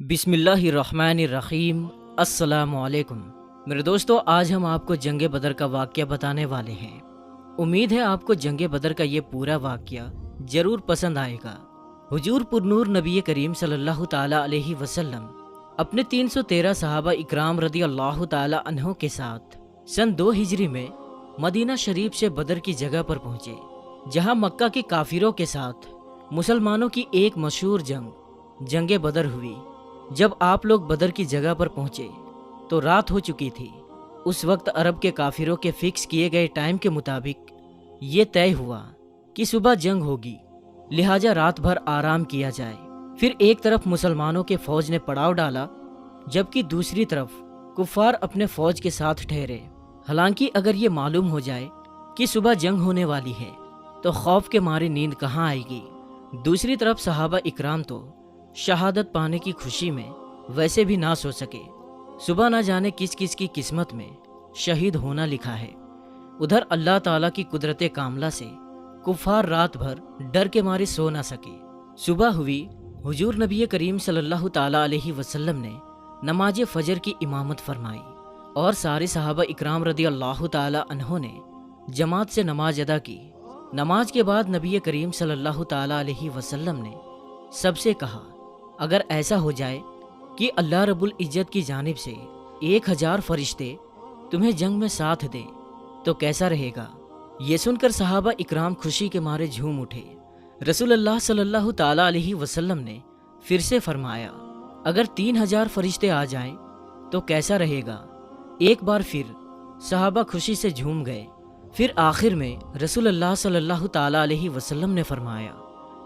بسم اللہ الرحمن الرحیم۔ السلام علیکم میرے دوستو، آج ہم آپ کو جنگ بدر کا واقعہ بتانے والے ہیں۔ امید ہے آپ کو جنگ بدر کا یہ پورا واقعہ ضرور پسند آئے گا۔ حضور پرنور نبی کریم صلی اللہ تعالی علیہ وسلم اپنے 313 صحابہ اکرام رضی اللہ تعالی عنہ کے ساتھ سن 2 ہجری میں مدینہ شریف سے بدر کی جگہ پر پہنچے، جہاں مکہ کے کافروں کے ساتھ مسلمانوں کی ایک مشہور جنگ بدر ہوئی۔ جب آپ لوگ بدر کی جگہ پر پہنچے تو رات ہو چکی تھی۔ اس وقت عرب کے کافروں کے فکس کیے گئے ٹائم کے مطابق یہ طے ہوا کہ صبح جنگ ہوگی، لہٰذا رات بھر آرام کیا جائے۔ پھر ایک طرف مسلمانوں کے فوج نے پڑاؤ ڈالا، جبکہ دوسری طرف کفار اپنے فوج کے ساتھ ٹھہرے۔ حالانکہ اگر یہ معلوم ہو جائے کہ صبح جنگ ہونے والی ہے تو خوف کے مارے نیند کہاں آئے گی۔ دوسری طرف صحابہ اکرام تو شہادت پانے کی خوشی میں ویسے بھی نہ سو سکے۔ صبح نہ جانے کس کس کی قسمت میں شہید ہونا لکھا ہے۔ ادھر اللہ تعالیٰ کی قدرت کاملہ سے کفار رات بھر ڈر کے مارے سو نہ سکے۔ صبح ہوئی، حضور نبی کریم صلی اللہ تعالیٰ علیہ وسلم نے نماز فجر کی امامت فرمائی اور سارے صحابہ اکرام رضی اللہ تعالیٰ عنہ نے جماعت سے نماز ادا کی۔ نماز کے بعد نبی کریم صلی اللہ تعالیٰ علیہ وسلم نے سب سے کہا، اگر ایسا ہو جائے کہ اللہ رب العزت کی جانب سے 1000 فرشتے تمہیں جنگ میں ساتھ دیں تو کیسا رہے گا؟ یہ سن کر صحابہ اکرام خوشی کے مارے جھوم اٹھے۔ رسول اللہ صلی اللہ تعالیٰ علیہ وسلم نے پھر سے فرمایا، اگر 3000 فرشتے آ جائیں تو کیسا رہے گا؟ ایک بار پھر صحابہ خوشی سے جھوم گئے۔ پھر آخر میں رسول اللہ صلی اللہ تعالیٰ علیہ وسلم نے فرمایا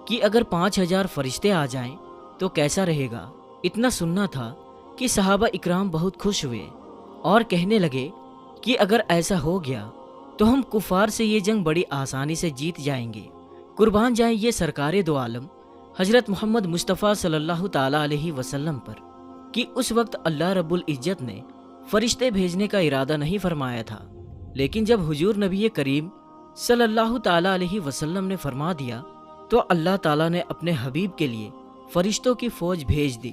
کہ اگر 5000 فرشتے آ جائیں تو کیسا رہے گا؟ اتنا سننا تھا کہ صحابہ اکرام بہت خوش ہوئے اور کہنے لگے کہ اگر ایسا ہو گیا تو ہم کفار سے یہ جنگ بڑی آسانی سے جیت جائیں گے۔ قربان جائیں یہ سرکار دو عالم حضرت محمد مصطفیٰ صلی اللہ تعالیٰ علیہ وسلم پر کہ اس وقت اللہ رب العزت نے فرشتے بھیجنے کا ارادہ نہیں فرمایا تھا، لیکن جب حضور نبی کریم صلی اللہ تعالیٰ علیہ وسلم نے فرما دیا تو اللہ تعالیٰ نے اپنے حبیب کے لیے فرشتوں کی فوج بھیج دی۔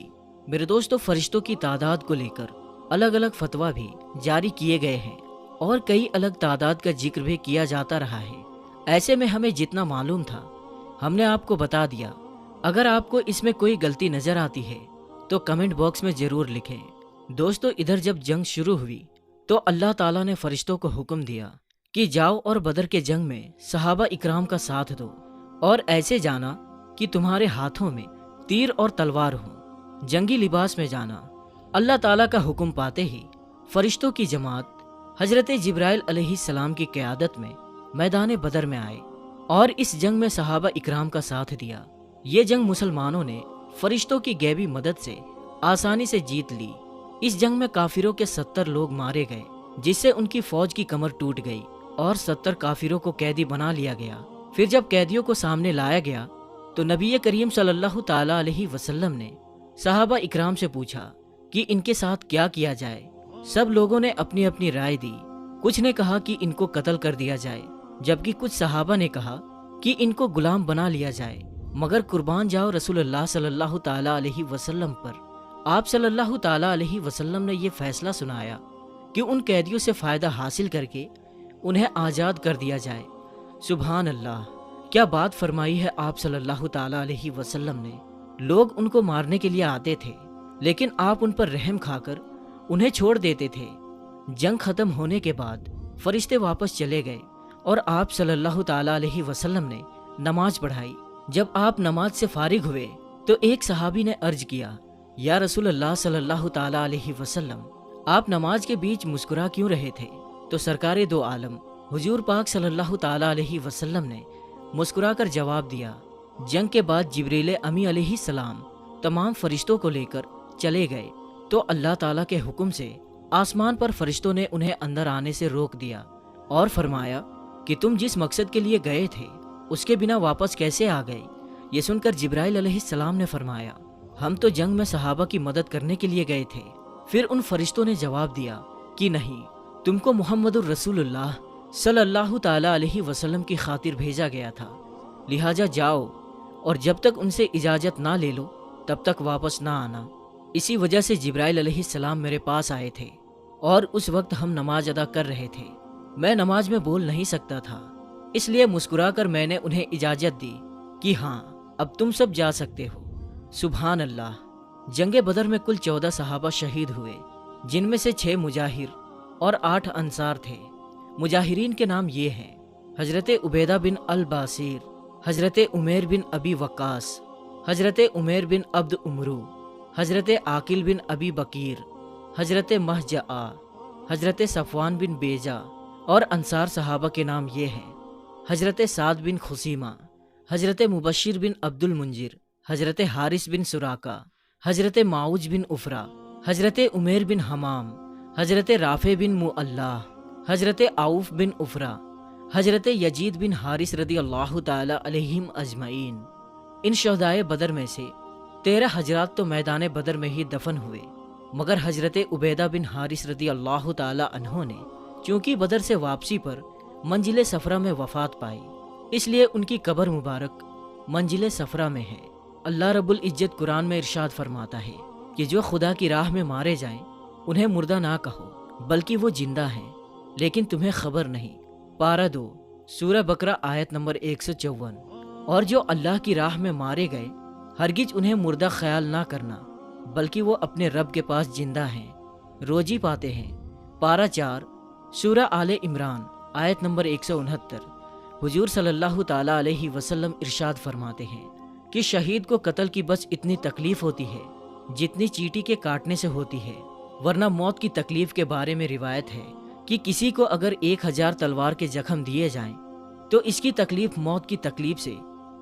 میرے دوستو، فرشتوں کی تعداد کو لے کر الگ الگ فتویٰ بھی جاری کیے گئے ہیں اور کئی الگ تعداد کا ذکر بھی کیا جاتا رہا ہے۔ ایسے میں ہمیں جتنا معلوم تھا ہم نے آپ کو بتا دیا۔ اگر آپ کو اس میں کوئی غلطی نظر آتی ہے تو کمنٹ باکس میں ضرور لکھیں۔ دوستو، ادھر جب جنگ شروع ہوئی تو اللہ تعالیٰ نے فرشتوں کو حکم دیا کہ جاؤ اور بدر کے جنگ میں صحابہ اکرام کا ساتھ دو اور ایسے جانا کہ تمہارے ہاتھوں میں تیر اور تلوار ہو، جنگی لباس میں جانا۔ اللہ تعالیٰ کا حکم پاتے ہی فرشتوں کی جماعت حضرت جبرائیل علیہ السلام کی قیادت میں میدان بدر میں آئے اور اس جنگ میں صحابہ اکرام کا ساتھ دیا۔ یہ جنگ مسلمانوں نے فرشتوں کی غیبی مدد سے آسانی سے جیت لی۔ اس جنگ میں کافروں کے 70 لوگ مارے گئے، جس سے ان کی فوج کی کمر ٹوٹ گئی اور 70 کافروں کو قیدی بنا لیا گیا۔ پھر جب قیدیوں کو سامنے لایا گیا تو نبی کریم صلی اللہ تعالیٰ علیہ وسلم نے صحابہ اکرام سے پوچھا کہ ان کے ساتھ کیا کیا جائے۔ سب لوگوں نے اپنی اپنی رائے دی۔ کچھ نے کہا کہ ان کو قتل کر دیا جائے، جبکہ کچھ صحابہ نے کہا کہ ان کو غلام بنا لیا جائے۔ مگر قربان جاؤ رسول اللہ صلی اللہ تعالیٰ علیہ وسلم پر، آپ صلی اللہ تعالیٰ علیہ وسلم نے یہ فیصلہ سنایا کہ ان قیدیوں سے فائدہ حاصل کر کے انہیں آزاد کر دیا جائے۔ سبحان اللہ، کیا بات فرمائی ہے آپ صلی اللہ تعالیٰ علیہ وسلم نے۔ لوگ ان کو مارنے کے لیے آتے تھے، لیکن آپ ان پر رحم کھا کر انہیں چھوڑ دیتے تھے۔ جنگ ختم ہونے کے بعد فرشتے واپس چلے گئے اور آپ صلی اللہ تعالیٰ علیہ وسلم نے نماز پڑھائی۔ جب آپ نماز سے فارغ ہوئے تو ایک صحابی نے عرض کیا، یا رسول اللہ صلی اللہ تعالیٰ علیہ وسلم، آپ نماز کے بیچ مسکرا کیوں رہے تھے؟ تو سرکار دو عالم حضور پاک صلی اللہ تعالیٰ علیہ وسلم نے مسکرا کر جواب دیا، جنگ کے بعد جبریل امی علیہ السلام تمام فرشتوں کو لے کر چلے گئے تو اللہ تعالیٰ کے حکم سے آسمان پر فرشتوں نے انہیں اندر آنے سے روک دیا اور فرمایا کہ تم جس مقصد کے لیے گئے تھے اس کے بنا واپس کیسے آ گئے؟ یہ سن کر جبرائیل علیہ السلام نے فرمایا، ہم تو جنگ میں صحابہ کی مدد کرنے کے لیے گئے تھے۔ پھر ان فرشتوں نے جواب دیا کہ نہیں، تم کو محمد الرسول اللہ صلی اللہ تعالیٰ علیہ وسلم کی خاطر بھیجا گیا تھا، لہٰذا جاؤ اور جب تک ان سے اجازت نہ لے لو تب تک واپس نہ آنا۔ इसी वजह से जिब्राइल अलैहिस्सलाम मेरे पास आए थे और उस वक्त हम नमाज अदा कर रहे थे। मैं नमाज में बोल नहीं सकता था, इसलिए मुस्कुराकर मैंने उन्हें इजाज़त दी कि हाँ, अब तुम सब जा सकते हो। सुभान अल्लाह। जंगे बदर में कुल 14 सहाबा शहीद हुए, जिनमें से 6 मुजाहिर और 8 अंसार थे। मुजाहिरीन के नाम ये हैं: हजरत उबैदा बिन अल बासिर, हजरत उमैर बिन अबी वक्कास, हजरत उमैर बिन अब्द उमरू, हजरत आकिल बिन अबी बकीर, हजरत महजआ, हजरत सफ़वान बिन बेजा। और अंसार सहाबा के नाम ये हैं: हजरत साद बिन खुसीमा, हजरत मुबशिर बिन अब्दुल मुंजिर, हजरत हारिस बिन सुराका, हजरत माउज बिन उफरा, हजरत उमैर बिन हमाम, हजरत राफे बिन मुअल्लाह, हजरत आउफ बिन उफरा, हजरत यजीद बिन हारिस रदी अल्लाह ताला अलैहिम अजमईन। इन शहदाए बदर में से 13 हजरात तो मैदान बदर में ही दफन हुए, मगर हजरत उबैदा बिन हारिस रदी अल्लाह ताला अन्हो ने चूंकि बदर से वापसी पर मंजिल सफरा में वफात पाई, इसलिए उनकी कब्र मुबारक मंजिल सफरा में है। अल्लाह रब्बुल इज्जत कुरान में इरशाद फरमाता है कि जो खुदा की राह में मारे जाएं, उन्हें मुर्दा ना कहो, बल्कि वो जिंदा हैं, लेकिन तुम्हें खबर नहीं। पारा 2 सूरह बकरा आयत नंबर 154। और जो अल्लाह की राह में मारे गए, हरगिज उन्हें मुर्दा ख्याल ना करना, बल्कि वो अपने रब के पास जिंदा हैं, रोजी पाते हैं। पारा 4 सूरह आले इमरान आयत नंबर 169। हुजूर सल्लल्लाहु ताला अलैहि वसल्लम इरशाद फरमाते हैं कि शहीद को कत्ल की बस इतनी तकलीफ होती है जितनी चींटी के काटने से होती है, वरना मौत की तकलीफ के बारे में रिवायत है कि किसी को अगर 1000 तलवार के जख्म दिए जाएं, तो इसकी तकलीफ मौत की तकलीफ से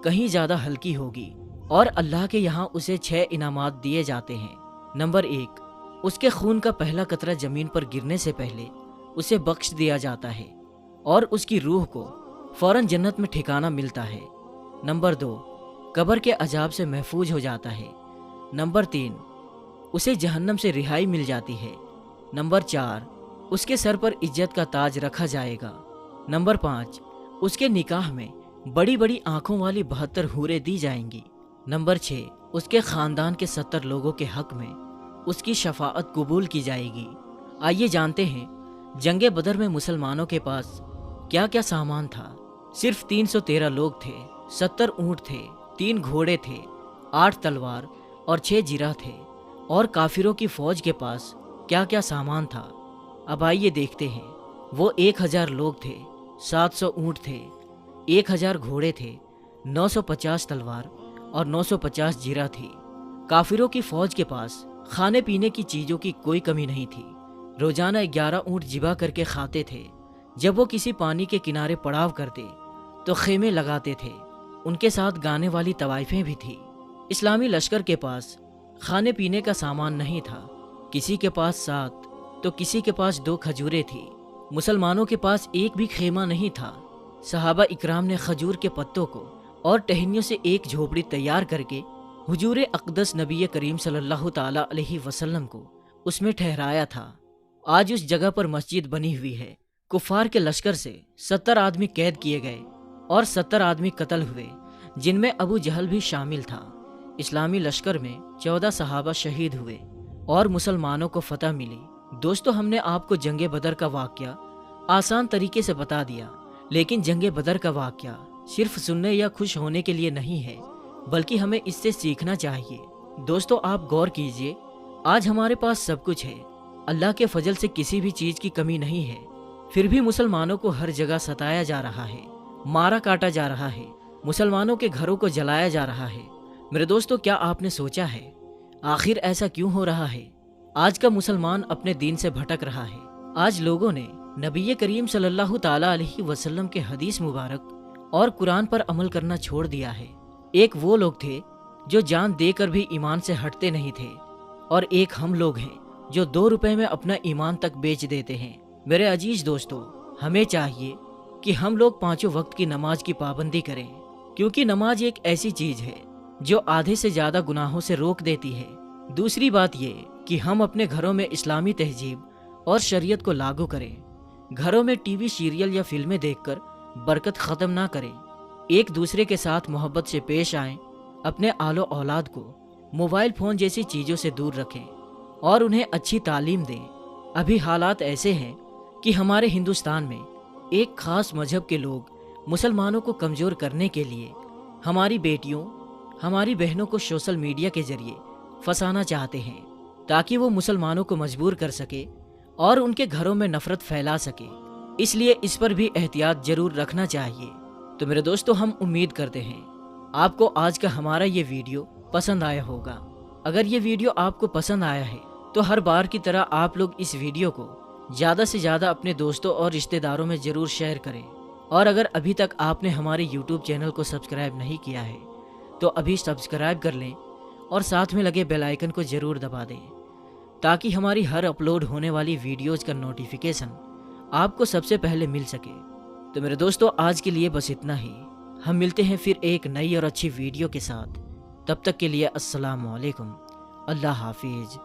कहीं ज्यादा हल्की होगी और अल्लाह के यहाँ उसे 6 इनामात दिए जाते हैं। नंबर 1, उसके खून का पहला कतरा जमीन पर गिरने से पहले उसे बख्श दिया जाता है और उसकी रूह को फौरन जन्नत में ठिकाना मिलता है। नंबर 2, कब्र के अजाब से महफूज हो जाता है। नंबर 3, उसे जहन्नम से रिहाई मिल जाती है। नंबर 4, उसके सर पर इज्जत का ताज रखा जाएगा। नंबर 5, उसके निकाह में बड़ी बड़ी आंखों वाली 72 हूरें दी जाएंगी। नंबर 6, उसके खानदान के 70 लोगों के हक में उसकी शफाअत कबूल की जाएगी। आइए जानते हैं जंगे बदर में मुसलमानों के पास क्या क्या सामान था। सिर्फ 313 लोग थे, 70 ऊँट थे, 3 घोड़े थे, 8 तलवार और 6 जिरा थे। और काफिरों की फौज के पास क्या क्या सामान था, अब आइए देखते हैं। वो 1000 लोग थे, 700 ऊँट थे, 1000 घोड़े थे, 950 तलवार और 950 जिरा थी। काफिरों की फौज के पास खाने पीने की चीजों की कोई कमी नहीं थी। रोजाना 11 ऊँट जिबा करके खाते थे। जब वो किसी पानी के किनारे पड़ाव करते तो खेमे लगाते थे। उनके साथ गाने वाली तवाइफें भी थी। इस्लामी लश्कर के पास खाने पीने का सामान नहीं था। किसी के पास 7 तो किसी के पास 2 खजूरें थी। मुसलमानों के पास एक भी खेमा नहीं था। सहाबा इकराम ने खजूर के पत्तों को और टहनियों से एक झोपड़ी तैयार करके हुजूर अक़दस नबी करीम सल्लल्लाहु ताला अलैहि वसल्लम को उसमें ठहराया था। आज उस जगह पर मस्जिद बनी हुई है। कुफार के लश्कर से 70 आदमी कैद किए गए और 70 आदमी कत्ल हुए, जिनमें अबू जहल भी शामिल था। इस्लामी लश्कर में 14 सहाबा शहीद हुए और मुसलमानों को फतह मिली। दोस्तों, हमने आपको जंगे बदर का वाक़या आसान तरीके से बता दिया, लेकिन जंगे बदर का वाक़या सिर्फ सुनने या खुश होने के लिए नहीं है, बल्कि हमें इससे सीखना चाहिए। दोस्तों, आप गौर कीजिए, आज हमारे पास सब कुछ है। अल्लाह के फजल से किसी भी चीज़ की कमी नहीं है, फिर भी मुसलमानों को हर जगह सताया जा रहा है, मारा काटा जा रहा है, मुसलमानों के घरों को जलाया जा रहा है। मेरे दोस्तों, क्या आपने सोचा है आखिर ऐसा क्यों हो रहा है? आज का मुसलमान अपने दीन से भटक रहा है। आज लोगों ने नबी करीम सल्लल्लाहु ताला अलैहि वसल्लम के हदीस मुबारक और कुरान पर अमल करना छोड़ दिया है। एक वो लोग थे जो जान देकर भी ईमान से हटते नहीं थे, और एक हम लोग हैं जो 2 रुपए में अपना ईमान तक बेच देते हैं। मेरे अजीज दोस्तों, हमें चाहिए कि हम लोग 5 वक्त की नमाज की पाबंदी करें, क्योंकि नमाज एक ऐसी चीज है जो आधे से ज्यादा गुनाहों से रोक देती है। दूसरी बात ये कि हम अपने घरों में इस्लामी तहजीब और शरीयत को लागू करें। घरों में टीवी सीरियल या फिल्में देखकर बरकत ख़त्म ना करें। एक दूसरे के साथ मोहब्बत से पेश आएं। अपने आलो औलाद को मोबाइल फ़ोन जैसी चीज़ों से दूर रखें और उन्हें अच्छी तालीम दें। अभी हालात ऐसे हैं कि हमारे हिंदुस्तान में एक ख़ास मजहब के लोग मुसलमानों को कमज़ोर करने के लिए हमारी बेटियों, हमारी बहनों को सोशल मीडिया के ज़रिए फंसाना चाहते हैं, ताकि वो मुसलमानों को मजबूर कर सके और उनके घरों में नफ़रत फैला सके। इसलिए इस पर भी एहतियात ज़रूर रखना चाहिए। तो मेरे दोस्तों, हम उम्मीद करते हैं आपको आज का हमारा ये वीडियो पसंद आया होगा। अगर ये वीडियो आपको पसंद आया है तो हर बार की तरह आप लोग इस वीडियो को ज़्यादा से ज़्यादा अपने दोस्तों और रिश्तेदारों में ज़रूर शेयर करें। और अगर अभी तक आपने हमारे YouTube चैनल को सब्सक्राइब नहीं किया है तो अभी सब्सक्राइब कर लें और साथ में लगे बेल आइकन को ज़रूर दबा दें, ताकि हमारी हर अपलोड होने वाली वीडियोज़ का नोटिफिकेशन आपको सबसे पहले मिल सके। तो मेरे दोस्तों, आज के लिए बस इतना ही। हम मिलते हैं फिर एक नई और अच्छी वीडियो के साथ। तब तक के लिए अस्सलाम वालेकुम, अल्लाह हाफिज़।